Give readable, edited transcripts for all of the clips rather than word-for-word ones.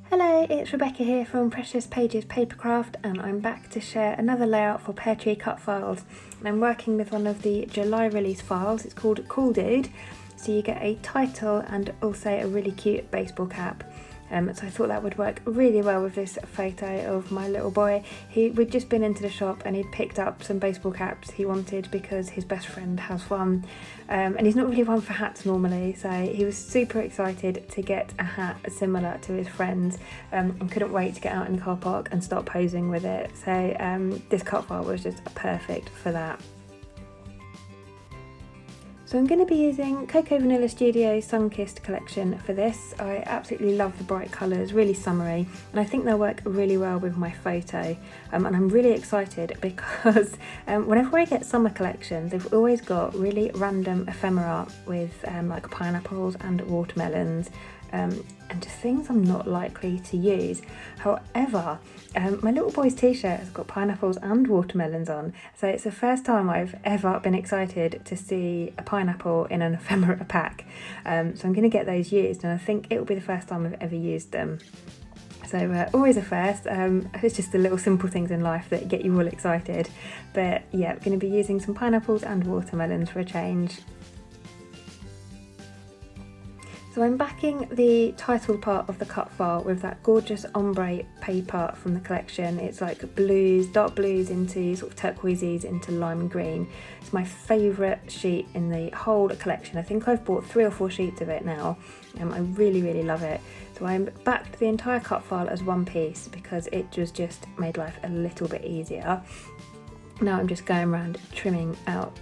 Hello, it's Rebecca here from Precious Pages Papercraft, and I'm back to share another layout for Peartree Cutfiles. And I'm working with one of the July release files. It's called Cool Dude. So you get a title and also a really cute baseball cap. So I thought that would work really well with this photo of my little boy. We'd just been into the shop and he'd picked up some baseball caps he wanted because his best friend has one. And he's not really one for hats normally, so he was super excited to get a hat similar to his friend's and couldn't wait to get out in the car park and start posing with it. So this cut file was just perfect for that. So I'm going to be using Cocoa Vanilla Studios Sunkissed collection for this. I absolutely love the bright colours, really summery, and I think they'll work really well with my photo. And I'm really excited because whenever I get summer collections, they've always got really random ephemera with like pineapples and watermelons. And just things I'm not likely to use. However, my little boy's t-shirt has got pineapples and watermelons on, so it's the first time I've ever been excited to see a pineapple in an ephemera pack. So I'm going to get those used, and I think it will be the first time I've ever used them. So always a first. It's just the little simple things in life that get you all excited. But yeah, I'm going to be using some pineapples and watermelons for a change. So I'm backing the title part of the cut file with that gorgeous ombre paper from the collection. It's like blues, dark blues into sort of turquoises into lime green. It's my favourite sheet in the whole collection. I think I've bought 3 or 4 sheets of it now. I really love it. So I backed the entire cut file as one piece because it just made life a little bit easier. Now I'm just going around trimming out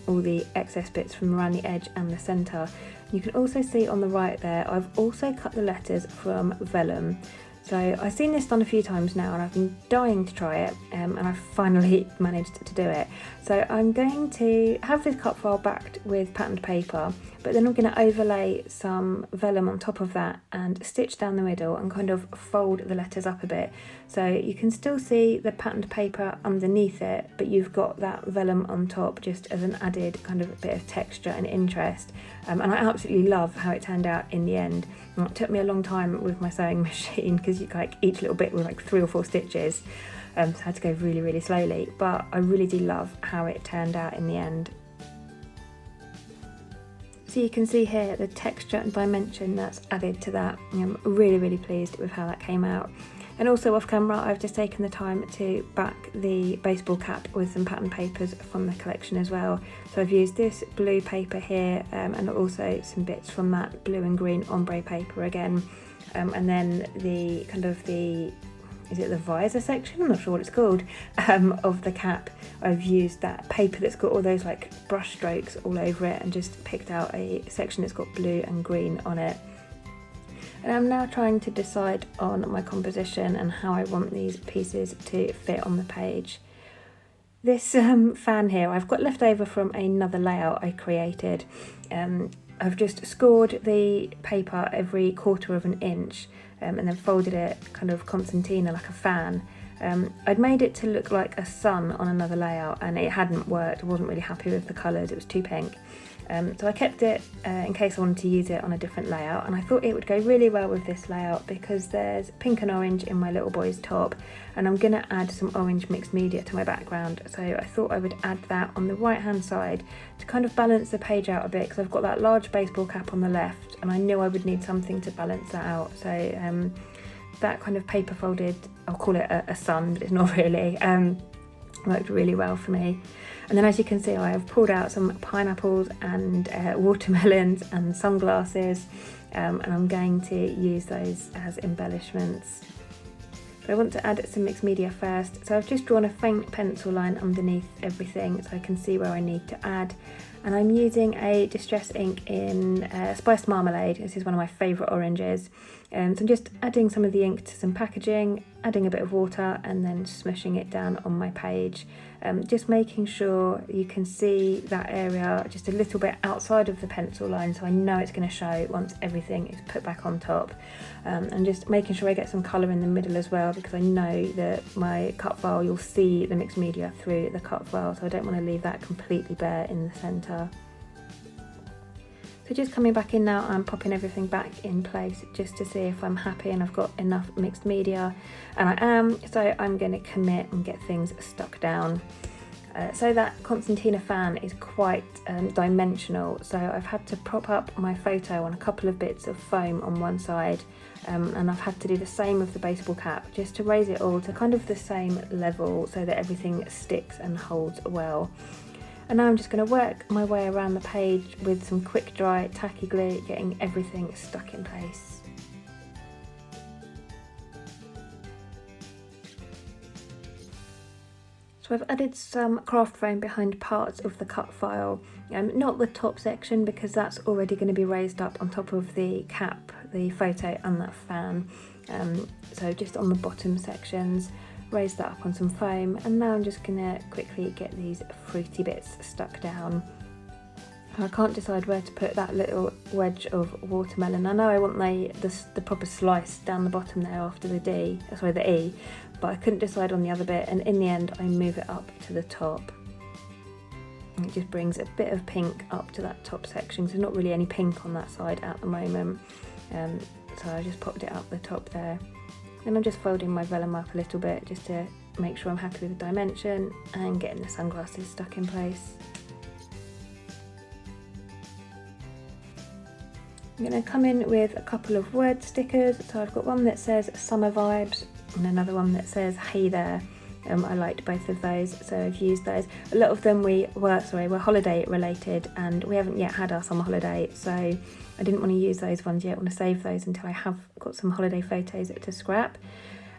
all the excess bits from around the edge and the centre. You can also see on the right there, I've also cut the letters from vellum. So I've seen this done a few times now and I've been dying to try it, and I've finally managed to do it. So I'm going to have this cut file backed with patterned paper, but then I'm going to overlay some vellum on top of that and stitch down the middle and kind of fold the letters up a bit. So you can still see the patterned paper underneath it, but you've got that vellum on top just as an added kind of bit of texture and interest. And I absolutely love how it turned out in the end. It took me a long time with my sewing machine because each little bit was like 3 or 4 stitches, so I had to go really slowly, but I really do love how it turned out in the end. So you can see here the texture and dimension that's added to that. I'm really pleased with how that came out. And also off camera, I've just taken the time to back the baseball cap with some pattern papers from the collection as well. So I've used this blue paper here and also some bits from that blue and green ombre paper again. And then is it the visor section? I'm not sure what it's called, of the cap. I've used that paper that's got all those like brush strokes all over it and just picked out a section that's got blue and green on it. And I'm now trying to decide on my composition and how I want these pieces to fit on the page. This fan here I've got left over from another layout I created. I've just scored the paper every 1/4 of an inch and then folded it kind of concertina like a fan. I'd made it to look like a sun on another layout and it hadn't worked. I wasn't really happy with the colours, it was too pink. So I kept it in case I wanted to use it on a different layout, and I thought it would go really well with this layout because there's pink and orange in my little boy's top, and I'm going to add some orange mixed media to my background, so I thought I would add that on the right hand side to kind of balance the page out a bit because I've got that large baseball cap on the left and I knew I would need something to balance that out. So that kind of paper folded, I'll call it a sun, but it's not really, worked really well for me. And then as you can see, I have pulled out some pineapples and watermelons and sunglasses, and I'm going to use those as embellishments. But I want to add some mixed media first, so I've just drawn a faint pencil line underneath everything so I can see where I need to add. And I'm using a Distress ink in Spiced Marmalade. This is one of my favourite oranges. So I'm just adding some of the ink to some packaging, adding a bit of water and then smushing it down on my page. Just making sure you can see that area just a little bit outside of the pencil line so I know it's going to show once everything is put back on top. And just making sure I get some colour in the middle as well because I know that my cut file, you'll see the mixed media through the cut file, so I don't want to leave that completely bare in the centre. So just coming back in now, I'm popping everything back in place just to see if I'm happy and I've got enough mixed media, and I am, so I'm going to commit and get things stuck down. So that concertina fan is quite dimensional, so I've had to prop up my photo on a couple of bits of foam on one side, and I've had to do the same with the baseball cap just to raise it all to kind of the same level so that everything sticks and holds well. And now I'm just going to work my way around the page with some quick dry tacky glue, getting everything stuck in place. So I've added some craft foam behind parts of the cut file, not the top section because that's already going to be raised up on top of the cap, the photo and that fan. So just on the bottom sections, raise that up on some foam, and now I'm just going to quickly get these fruity bits stuck down. I can't decide where to put that little wedge of watermelon. I know I want the proper slice down the bottom there after the E, but I couldn't decide on the other bit, and in the end I move it up to the top. And it just brings a bit of pink up to that top section, so not really any pink on that side at the moment. So I just popped it up the top there. Then I'm just folding my vellum up a little bit just to make sure I'm happy with the dimension and getting the sunglasses stuck in place. I'm going to come in with a couple of word stickers. So I've got one that says summer vibes and another one that says hey there. I liked both of those, so I've used those. A lot of them were holiday related, and we haven't yet had our summer holiday, so I didn't want to use those ones yet. I want to save those until I have got some holiday photos to scrap.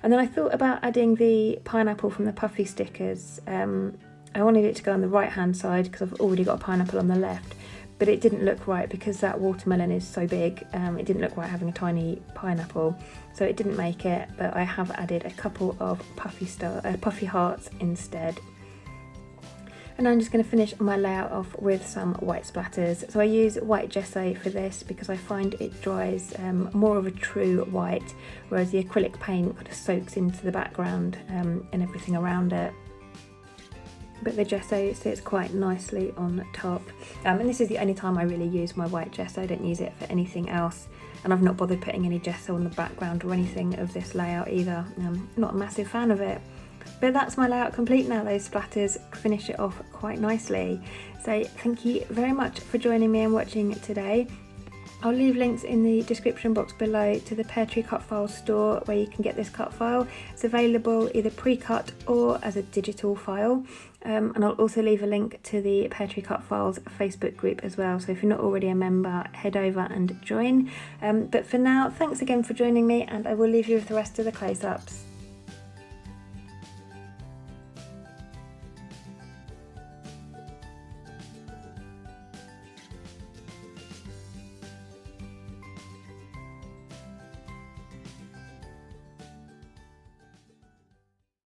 And then I thought about adding the pineapple from the puffy stickers. I wanted it to go on the right hand side because I've already got a pineapple on the left, but it didn't look right because that watermelon is so big. It didn't look right having a tiny pineapple, so it didn't make it, but I have added a couple of puffy hearts instead. And I'm just going to finish my layout off with some white splatters. So I use white gesso for this because I find it dries more of a true white, whereas the acrylic paint kind of soaks into the background and everything around it. But the gesso sits quite nicely on top, and this is the only time I really use my white gesso. I don't use it for anything else, and I've not bothered putting any gesso on the background or anything of this layout either. I'm not a massive fan of it. But that's my layout complete now. Those splatters finish it off quite nicely. So thank you very much for joining me and watching today. I'll leave links in the description box below to the Peartree Cutfiles store where you can get this cut file. It's available either pre-cut or as a digital file. And I'll also leave a link to the Peartree Cutfiles Facebook group as well. So if you're not already a member, head over and join. But for now, thanks again for joining me, and I will leave you with the rest of the close-ups.